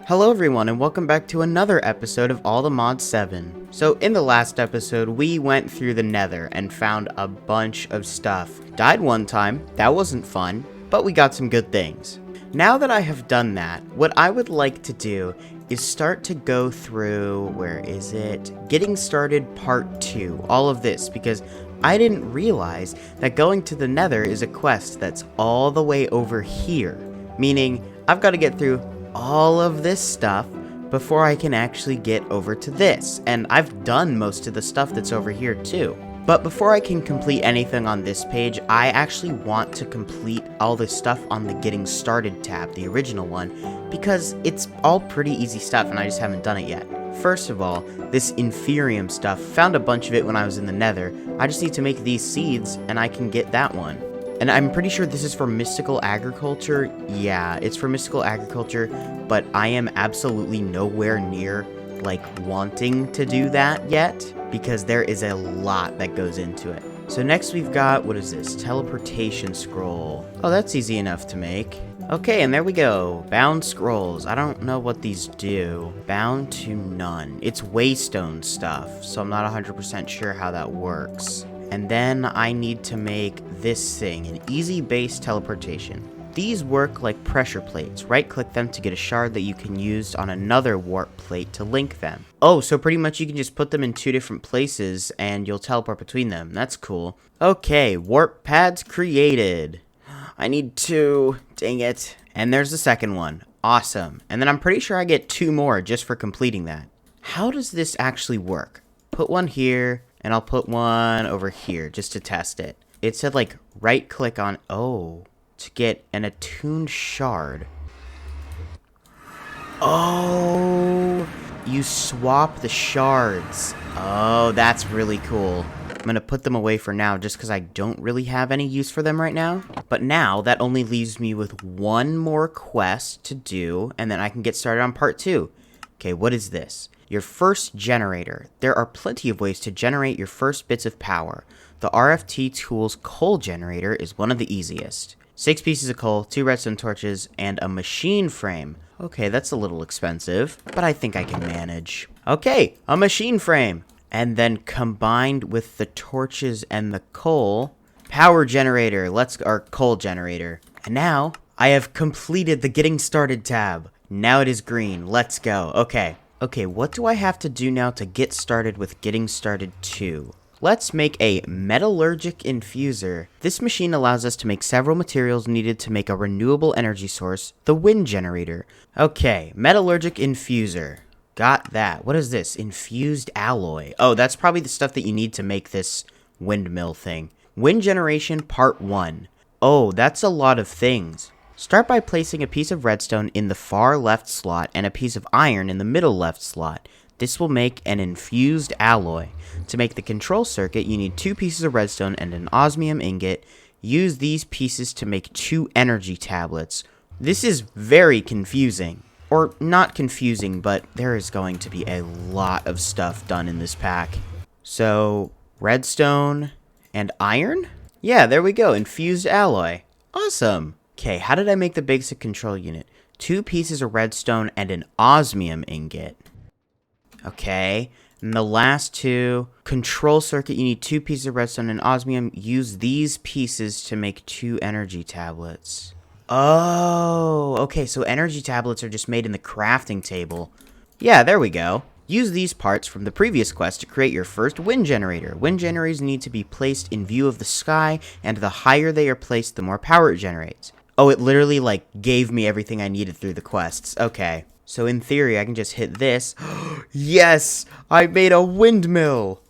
Hello everyone and welcome back to another episode of All the Mods 7. So in the last episode, we went through the nether and found a bunch of stuff. Died one time, that wasn't fun, but we got some good things. Now that I have done that, what I would like to do is start to go through, Getting Started Part 2, all of this, because I didn't realize that going to the nether is a quest that's all the way over here, meaning I've got to get through all of this stuff before I can actually get over to this, and I've done most of the stuff that's over here too. But before I can complete anything on this page, I actually want to complete all this stuff on the Getting Started tab, the original one, because it's all pretty easy stuff and I just haven't done it yet. First of all, this inferium stuff, found a bunch of it when I was in the nether. I just need to make these seeds and I can get that one. And I'm pretty sure this is for mystical agriculture. Yeah, it's for mystical agriculture, but I am absolutely nowhere near, wanting to do that yet, because there is a lot that goes into it. So next we've got, what is this? Teleportation scroll. Oh, that's easy enough to make. Okay, and there we go. Bound scrolls. I don't know what these do. Bound to none. It's waystone stuff, so I'm not 100% sure how that works. And then I need to make this thing, an easy base teleportation. These work like pressure plates. Right-click them to get a shard that you can use on another warp plate to link them. Oh, so pretty much you can just put them in two different places and you'll teleport between them. That's cool. Okay, warp pads created. I need two. Dang it. And there's the second one. Awesome. And then I'm pretty sure I get two more just for completing that. How does this actually work? Put one here. And I'll put one over here just to test it. It said right click on, to get an attuned shard. Oh, you swap the shards. Oh, that's really cool. I'm gonna put them away for now just because I don't really have any use for them right now. But now that only leaves me with one more quest to do and then I can get started on part 2. Okay, what is this? Your first generator. There are plenty of ways to generate your first bits of power. The RFT Tools coal generator is one of the easiest. 6 pieces of coal, 2 redstone torches, and a machine frame. Okay, that's a little expensive, but I think I can manage. Okay, a machine frame. And then combined with the torches and the coal, power generator, or coal generator. And now, I have completed the Getting Started tab. Now it is green. Let's go. Okay, what do I have to do now to get started with Getting Started 2? Let's make a metallurgic infuser. This machine allows us to make several materials needed to make a renewable energy source, the wind generator. Okay, metallurgic infuser. Got that. What is this? Infused alloy. Oh, that's probably the stuff that you need to make this windmill thing. Wind generation part 1. Oh, that's a lot of things. Start by placing a piece of redstone in the far left slot and a piece of iron in the middle left slot. This will make an infused alloy. To make the control circuit, you need 2 pieces of redstone and an osmium ingot. Use these pieces to make 2 energy tablets. This is very confusing. Or not confusing, but there is going to be a lot of stuff done in this pack. So, redstone and iron? Yeah, there we go. Infused alloy. Awesome. Okay, how did I make the basic control unit? 2 pieces of redstone and an osmium ingot. Okay, and the last 2, control circuit, you need 2 pieces of redstone and osmium. Use these pieces to make 2 energy tablets. Oh, okay, so energy tablets are just made in the crafting table. Yeah, there we go. Use these parts from the previous quest to create your first wind generator. Wind generators need to be placed in view of the sky, and the higher they are placed, the more power it generates. Oh, it literally, gave me everything I needed through the quests. Okay. So in theory, I can just hit this. Yes! I made a windmill!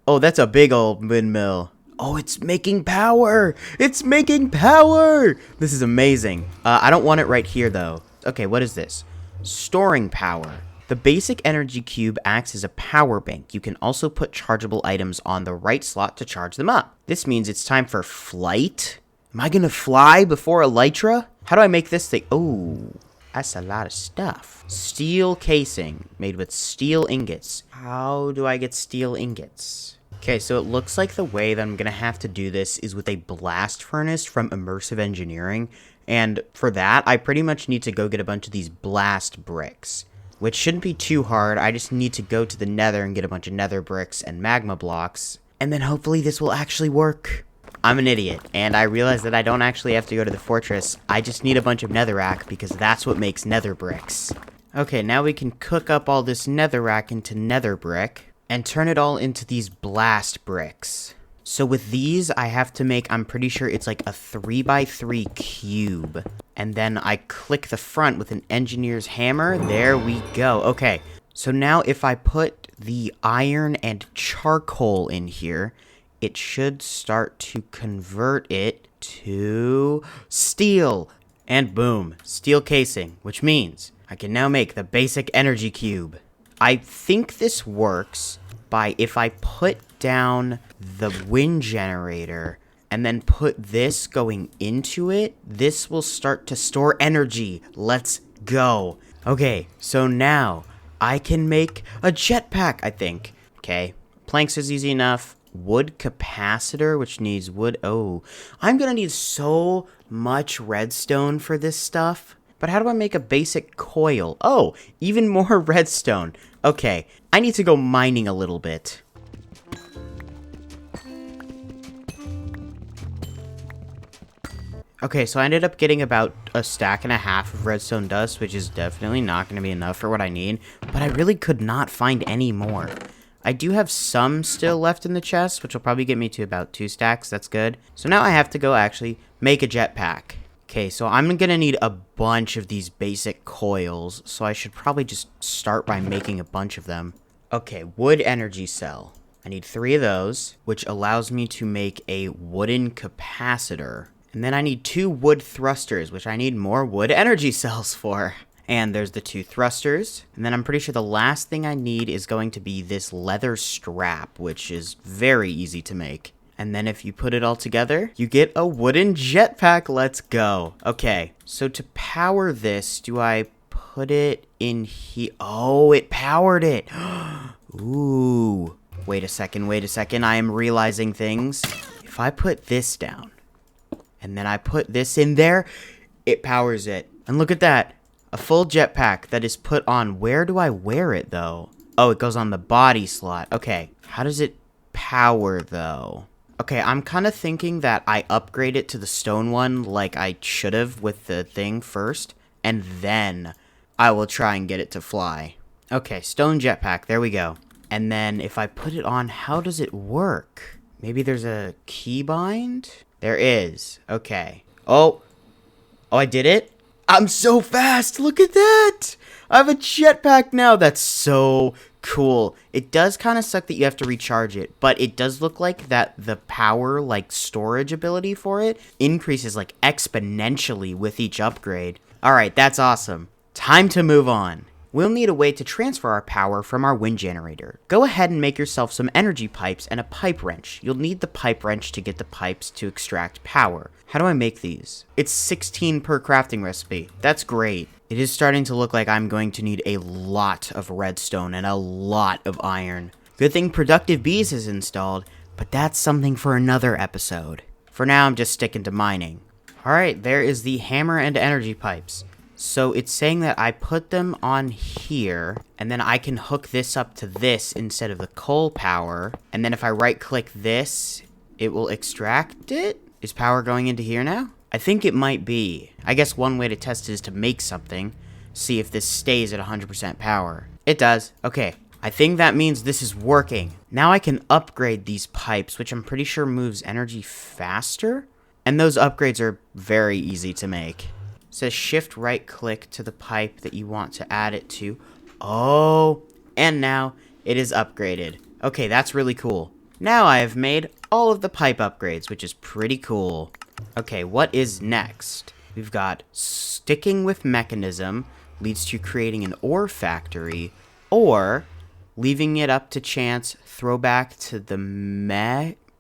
Oh, that's a big old windmill. Oh, it's making power! It's making power! This is amazing. I don't want it right here, though. Okay, what is this? Storing power. The basic energy cube acts as a power bank. You can also put chargeable items on the right slot to charge them up. This means it's time for flight. Am I gonna fly before elytra? How do I make this thing? Oh, that's a lot of stuff. Steel casing made with steel ingots. How do I get steel ingots? Okay, so it looks like the way that I'm gonna have to do this is with a blast furnace from Immersive Engineering. And for that, I pretty much need to go get a bunch of these blast bricks, which shouldn't be too hard. I just need to go to the nether and get a bunch of nether bricks and magma blocks, and then hopefully this will actually work. I'm an idiot, and I realize that I don't actually have to go to the fortress. I just need a bunch of netherrack because that's what makes nether bricks. Okay, now we can cook up all this netherrack into nether brick and turn it all into these blast bricks. So with these, I have to make, I'm pretty sure it's like a 3x3 cube. And then I click the front with an engineer's hammer. There we go. Okay, so now if I put the iron and charcoal in here, it should start to convert it to steel. And boom, steel casing, which means I can now make the basic energy cube. I think this works by if I put down the wind generator and then put this going into it, this will start to store energy. Let's go. Okay, so now I can make a jetpack, I think. Okay, planks is easy enough. Wood capacitor, which needs wood. Oh, I'm gonna need so much redstone for this stuff. But how do I make a basic coil? Oh, even more redstone. Okay, I need to go mining a little bit. Okay, so I ended up getting about a stack and a half of redstone dust, which is definitely not going to be enough for what I need. But I really could not find any more. I do have some still left in the chest, which will probably get me to about 2 stacks. That's good. So now I have to go actually make a jetpack. Okay, so I'm going to need a bunch of these basic coils, so I should probably just start by making a bunch of them. Okay, wood energy cell. I need 3 of those, which allows me to make a wooden capacitor. And then I need 2 wood thrusters, which I need more wood energy cells for. And there's the 2 thrusters. And then I'm pretty sure the last thing I need is going to be this leather strap, which is very easy to make. And then if you put it all together, you get a wooden jetpack. Let's go. Okay, so to power this, do I put it in here? Oh, it powered it. Ooh. Wait a second. I am realizing things. If I put this down, and then I put this in there, it powers it. And look at that. A full jetpack that is put on. Where do I wear it, though? Oh, it goes on the body slot. Okay. How does it power, though? Okay, I'm kind of thinking that I upgrade it to the stone one like I should have with the thing first. And then I will try and get it to fly. Okay, stone jetpack. There we go. And then if I put it on, how does it work? Maybe there's a keybind? There is. Okay. Oh, I did it? I'm so fast. Look at that. I have a jetpack now. That's so cool. It does kind of suck that you have to recharge it, but it does look like that the power, like storage ability for it, increases like exponentially with each upgrade. All right, that's awesome. Time to move on. We'll need a way to transfer our power from our wind generator. Go ahead and make yourself some energy pipes and a pipe wrench. You'll need the pipe wrench to get the pipes to extract power. How do I make these? It's 16 per crafting recipe. That's great. It is starting to look like I'm going to need a lot of redstone and a lot of iron. Good thing Productive Bees is installed, but that's something for another episode. For now, I'm just sticking to mining. Alright, there is the hammer and energy pipes. So it's saying that I put them on here, and then I can hook this up to this instead of the coal power. And then if I right-click this, it will extract it? Is power going into here now? I think it might be. I guess one way to test it is to make something. See if this stays at 100% power. It does. Okay. I think that means this is working. Now I can upgrade these pipes, which I'm pretty sure moves energy faster. And those upgrades are very easy to make. It says shift right click to the pipe that you want to add it to. Oh, and now it is upgraded. Okay, that's really cool. Now I have made all of the pipe upgrades, which is pretty cool. Okay, what is next? We've got sticking with Mekanism leads to creating an ore factory, or leaving it up to chance, throwback to the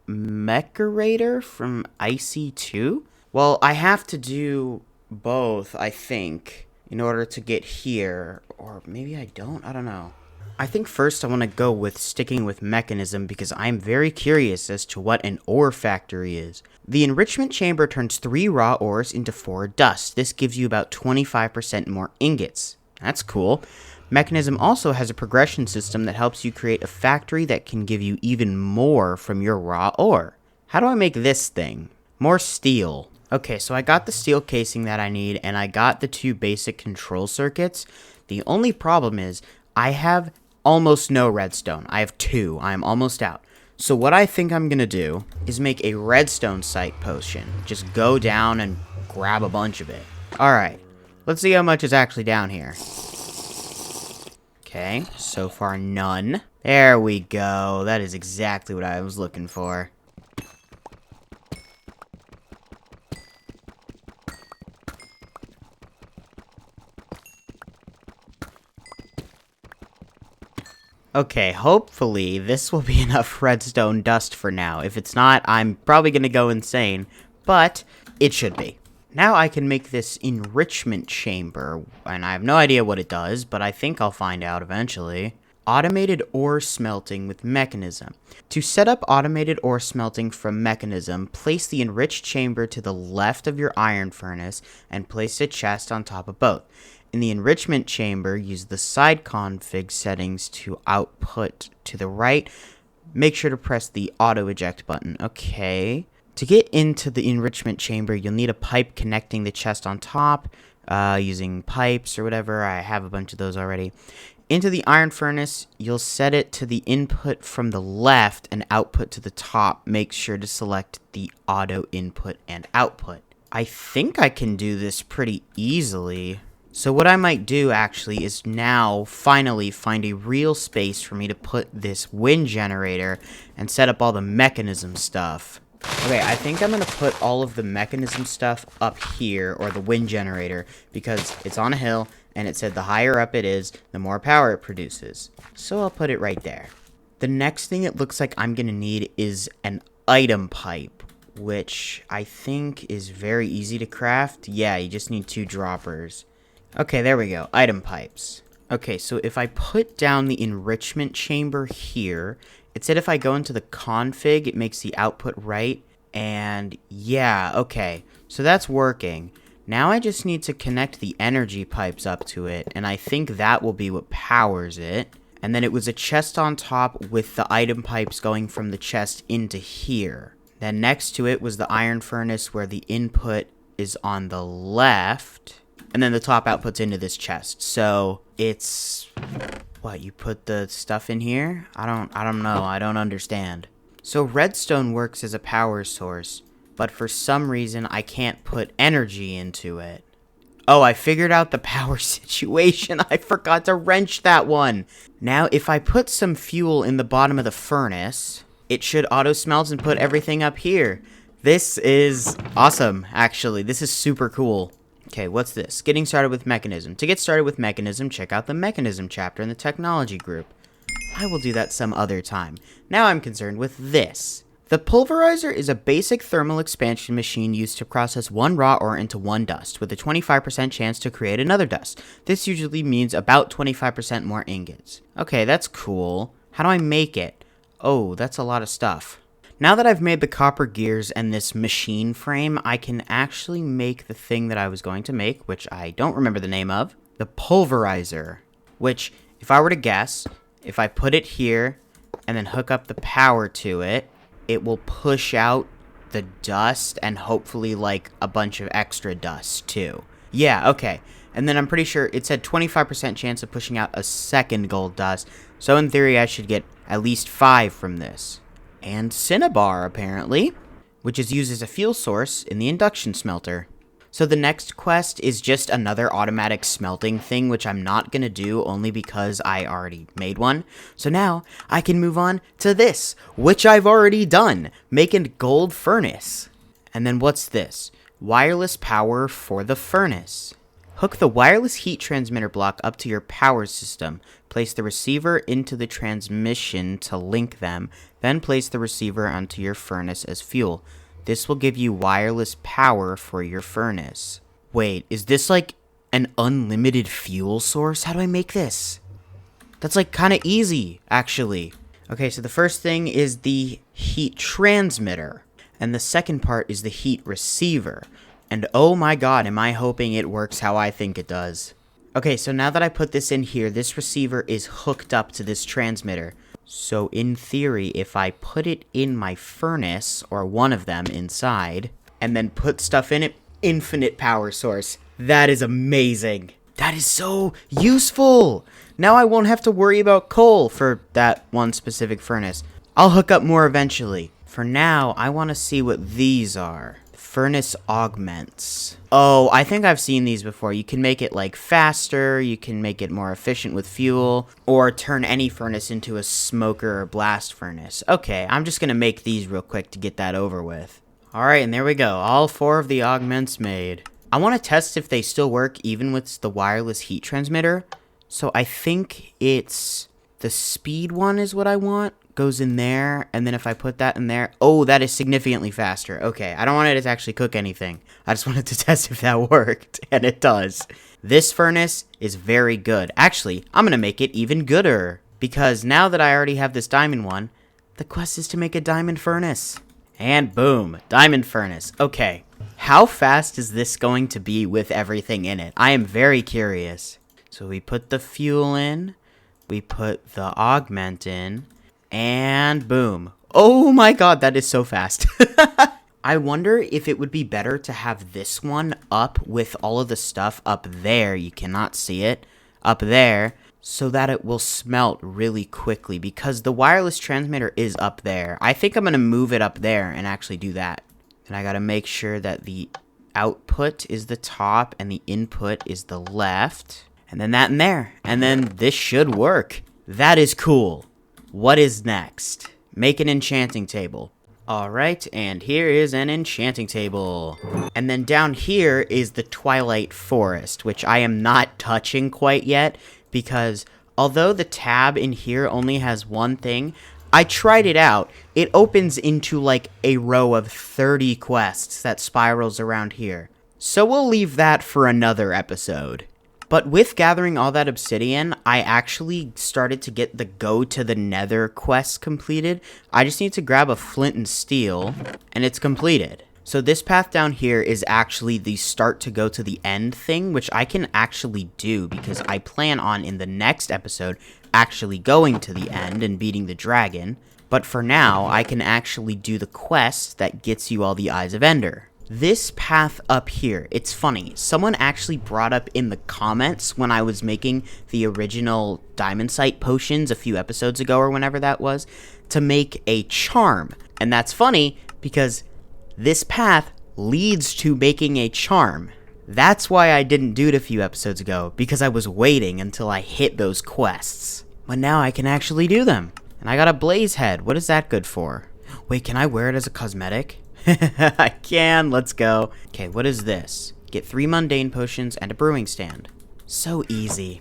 Mecharator from IC2? Well, I have to do both, I think, in order to get here. Or maybe I don't. I don't know. I think first I want to go with sticking with Mekanism because I'm very curious as to what an ore factory is. The Enrichment Chamber turns 3 raw ores into 4 dust. This gives you about 25% more ingots. That's cool. Mekanism also has a progression system that helps you create a factory that can give you even more from your raw ore. How do I make this thing? More steel. Okay, so I got the steel casing that I need, and I got the 2 basic control circuits. The only problem is I have almost no redstone. I have 2. I'm almost out. So what I think I'm going to do is make a redstone sight potion. Just go down and grab a bunch of it. Alright, let's see how much is actually down here. Okay, so far none. There we go. That is exactly what I was looking for. Okay, hopefully this will be enough redstone dust for now. If it's not, I'm probably going to go insane, but it should be. Now I can make this Enrichment Chamber, and I have no idea what it does, but I think I'll find out eventually. Automated ore smelting with Mekanism. To set up automated ore smelting from Mekanism, place the enriched chamber to the left of your iron furnace and place a chest on top of both. In the enrichment chamber, use the side config settings to output to the right. Make sure to press the auto eject button. Okay. To get into the enrichment chamber, you'll need a pipe connecting the chest on top, using pipes or whatever. I have a bunch of those already. Into the iron furnace, you'll set it to the input from the left and output to the top. Make sure to select the auto input and output. I think I can do this pretty easily. So what I might do actually is now finally find a real space for me to put this wind generator and set up all the Mekanism stuff. Okay, I think I'm going to put all of the Mekanism stuff up here, or the wind generator, because it's on a hill, and it said the higher up it is, the more power it produces. So I'll put it right there. The next thing it looks like I'm going to need is an item pipe, which I think is very easy to craft. Yeah, you just need 2 droppers. Okay, there we go. Item pipes. Okay, so if I put down the enrichment chamber here, it said if I go into the config, it makes the output right. And yeah, okay. So that's working. Now I just need to connect the energy pipes up to it, and I think that will be what powers it. And then it was a chest on top with the item pipes going from the chest into here. Then next to it was the iron furnace where the input is on the left. And then the top outputs into this chest. So it's what, you put the stuff in here? I don't know. I don't understand. So redstone works as a power source, but for some reason I can't put energy into it. Oh, I figured out the power situation. I forgot to wrench that one. Now, if I put some fuel in the bottom of the furnace, it should auto smelt and put everything up here. This is awesome, actually. This is super cool. Okay, what's this? Getting started with Mekanism. To get started with Mekanism, check out the Mekanism chapter in the technology group. I will do that some other time. Now I'm concerned with this. The pulverizer is a basic thermal expansion machine used to process 1 raw ore into 1 dust, with a 25% chance to create another dust. This usually means about 25% more ingots. Okay, that's cool. How do I make it? Oh, that's a lot of stuff. Now that I've made the copper gears and this machine frame, I can actually make the thing that I was going to make, which I don't remember the name of, the pulverizer, which, if I were to guess, if I put it here and then hook up the power to it, it will push out the dust and hopefully like a bunch of extra dust too. Yeah, okay. And then I'm pretty sure it said 25% chance of pushing out a second gold dust, so in theory I should get at least 5 from this. And cinnabar, apparently, which is used as a fuel source in the induction smelter. So the next quest is just another automatic smelting thing, which I'm not going to do only because I already made one. So now I can move on to this, which I've already done, make a gold furnace. And then what's this? Wireless power for the furnace. Hook the wireless heat transmitter block up to your power system. Place the receiver into the transmission to link them, then place the receiver onto your furnace as fuel. This will give you wireless power for your furnace. Wait, is this like an unlimited fuel source? How do I make this? That's like kind of easy, actually. Okay, so the first thing is the heat transmitter. And the second part is the heat receiver. And oh my god, am I hoping it works how I think it does. Okay, so now that I put this in here, this receiver is hooked up to this transmitter. So in theory, if I put it in my furnace, or one of them inside, and then put stuff in it, infinite power source. That is amazing. That is so useful. Now I won't have to worry about coal for that one specific furnace. I'll hook up more eventually. For now, I want to see what these are. Furnace augments. Oh, I think I've seen these before. You can make it like faster, you can make it more efficient with fuel, or turn any furnace into a smoker or blast furnace. Okay, I'm just gonna make these real quick to get that over with. Alright, and there we go. All 4 of the augments made. I want to test if they still work even with the wireless heat transmitter. So I think it's the speed one is what I want. Goes in there, and then if I put that in there, oh, that is significantly faster. Okay, I don't want it to actually cook anything. I just wanted to test if that worked, and it does. This furnace is very good. Actually, I'm gonna make it even gooder, because now that I already have this diamond one, the quest is to make a diamond furnace. And boom, diamond furnace. Okay, how fast is this going to be with everything in it? I am very curious. So we put the fuel in, we put the augment in, and boom. Oh my god, that is so fast. I wonder if it would be better to have this one up with all of the stuff up there. You cannot see it. Up there. So that it will smelt really quickly. Because the wireless transmitter is up there. I think I'm going to move it up there and actually do that. And I got to make sure that the output is the top and the input is the left. And then that in there. And then this should work. That is cool. What is next? Make an enchanting table. Alright, and here is an enchanting table. And then down here is the Twilight Forest, which I am not touching quite yet, because although the tab in here only has one thing, I tried it out. It opens into like a row of 30 quests that spirals around here. So we'll leave that for another episode. But with gathering all that obsidian, I actually started to get the Go to the Nether quest completed. I just need to grab a flint and steel, and it's completed. So this path down here is actually the start to go to the end thing, which I can actually do because I plan on, in the next episode, actually going to the end and beating the dragon. But for now, I can actually do the quest that gets you all the Eyes of Ender. This path up here, it's funny, someone actually brought up in the comments when I was making the original Diamond Sight potions a few episodes ago or whenever that was, to make a charm. And that's funny because this path leads to making a charm. That's why I didn't do it a few episodes ago, because I was waiting until I hit those quests. But now I can actually do them. And I got a blaze head. What is that good for? Wait, can I wear it as a cosmetic? I can. Let's go. Okay, what is this? Get 3 mundane potions and a brewing stand. So easy.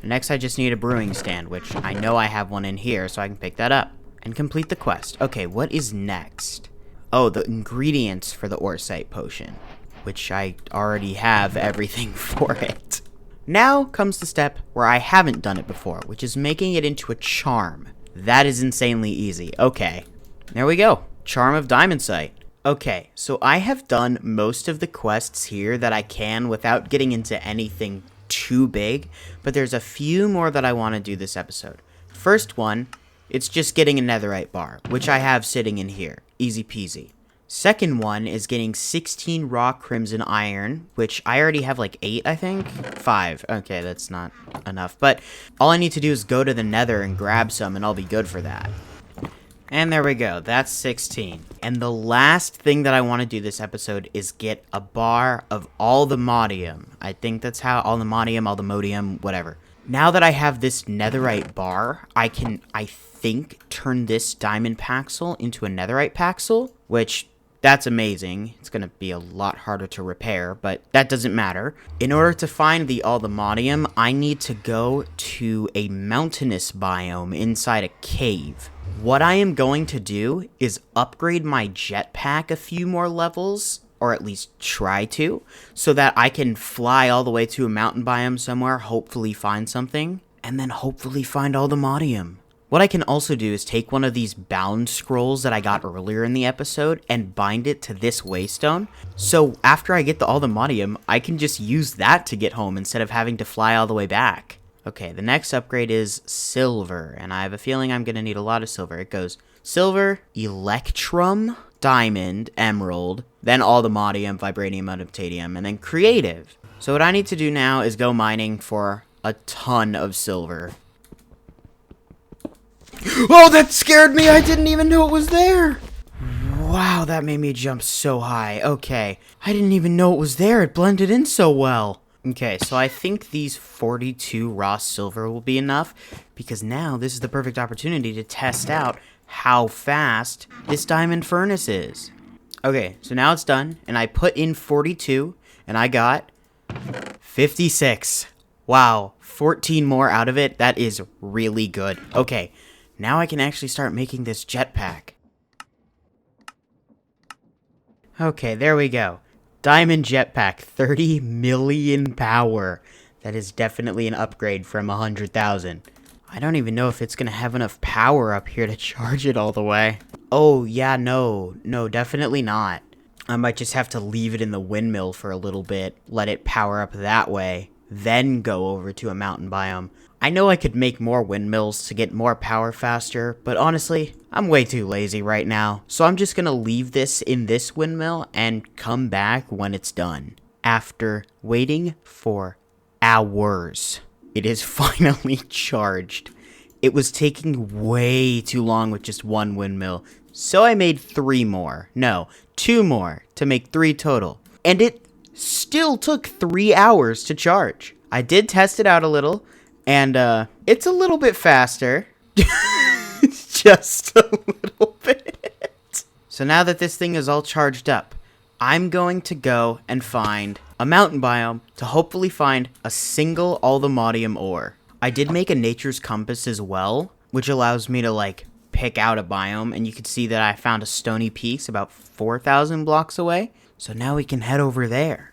Next, I just need a brewing stand, which I know I have one in here, so I can pick that up. And complete the quest. Okay, what is next? Oh, the ingredients for the ore site potion, which I already have everything for it. Now comes the step where I haven't done it before, which is making it into a charm. That is insanely easy. Okay, there we go. Charm of Diamond Sight. Okay, so I have done most of the quests here that I can without getting into anything too big, but there's a few more that I want to do this episode. First one, it's just getting a netherite bar, which I have sitting in here. Easy peasy. Second one is getting 16 raw crimson iron, which I already have like 8, I think? 5. Okay, that's not enough. But all I need to do is go to the nether and grab some, and I'll be good for that. And there we go. That's 16. And the last thing that I want to do this episode is get a bar of all the Modium. I think that's how, all the Modium, all the Modium, whatever. Now that I have this netherite bar, I can, I think, turn this diamond paxel into a netherite paxel, which, that's amazing. It's going to be a lot harder to repair, but that doesn't matter. In order to find all the Modium, I need to go to a mountainous biome inside a cave. What I am going to do is upgrade my jetpack a few more levels, or at least try to, so that I can fly all the way to a mountain biome somewhere, hopefully find something. and then hopefully find all the Modium. What I can also do is take one of these bound scrolls that I got earlier in the episode and bind it to this waystone. So after I get all the Modium, I can just use that to get home instead of having to fly all the way back. Okay, the next upgrade is silver, and I have a feeling I'm going to need a lot of silver. It goes silver, electrum, diamond, emerald, then all the Modium, vibranium, unobtainium, and then creative. So what I need to do now is go mining for a ton of silver. Oh, that scared me! I didn't even know it was there! Wow, that made me jump so high. Okay, I didn't even know it was there. It blended in so well. Okay, so I think these 42 raw silver will be enough, because now this is the perfect opportunity to test out how fast this diamond furnace is. Okay, so now it's done, and I put in 42, and I got 56. Wow, 14 more out of it. That is really good. Okay, now I can actually start making this jetpack. Okay, there we go. Diamond jetpack, 30 million power. That is definitely an upgrade from 100,000. I don't even know if it's gonna have enough power up here to charge it all the way. Oh, yeah, no, definitely not. I might just have to leave it in the windmill for a little bit, let it power up that way, then go over to a mountain biome. I know I could make more windmills to get more power faster, but honestly, I'm way too lazy right now. So I'm just gonna leave this in this windmill and come back when it's done. After waiting for hours, it is finally charged. It was taking way too long with just one windmill, so I made 2 more to make 3 total. And it still took 3 hours to charge. I did test it out a little, and it's a little bit faster. Just a little bit. So now that this thing is all charged up, I'm going to go and find a mountain biome to hopefully find a single all the Modium ore. I did make a nature's compass as well, which allows me to like pick out a biome, and you can see that I found a stony peaks about 4,000 blocks away. So now we can head over there.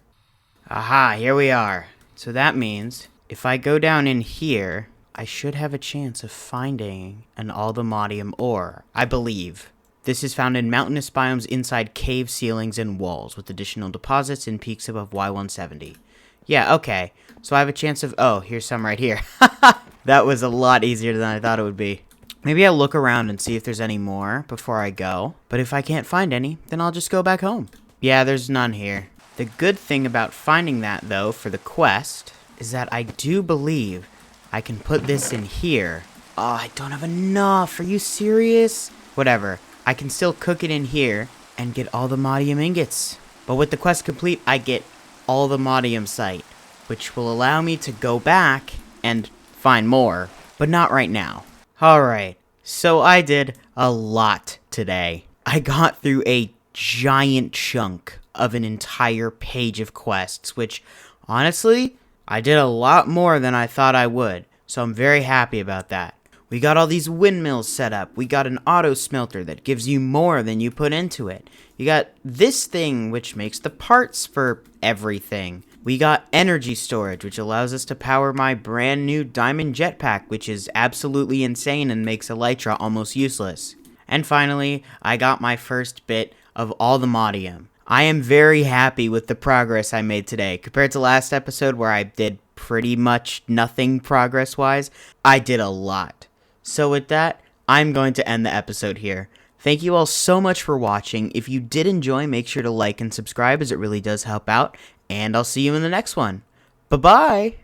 Aha, here we are. So that means if I go down in here, I should have a chance of finding an all the Modium ore, I believe. This is found in mountainous biomes inside cave ceilings and walls, with additional deposits in peaks above Y170. Yeah, okay. So I have a chance of... Oh, here's some right here. That was a lot easier than I thought it would be. Maybe I'll look around and see if there's any more before I go. But if I can't find any, then I'll just go back home. Yeah, there's none here. The good thing about finding that, though, for the quest, is that I do believe I can put this in here. Oh, I don't have enough. Are you serious? Whatever. I can still cook it in here and get all the Modium ingots. But with the quest complete, I get all the Modium site, which will allow me to go back and find more, but not right now. Alright, so I did a lot today. I got through a giant chunk of an entire page of quests, which, honestly, I did a lot more than I thought I would, so I'm very happy about that. We got all these windmills set up. We got an auto smelter that gives you more than you put into it. You got this thing, which makes the parts for everything. We got energy storage, which allows us to power my brand new diamond jetpack, which is absolutely insane and makes elytra almost useless. And finally, I got my first bit of all the Modium. I am very happy with the progress I made today. Compared to last episode where I did pretty much nothing progress-wise, I did a lot. So with that, I'm going to end the episode here. Thank you all so much for watching. If you did enjoy, make sure to like and subscribe as it really does help out. And I'll see you in the next one. Bye-bye!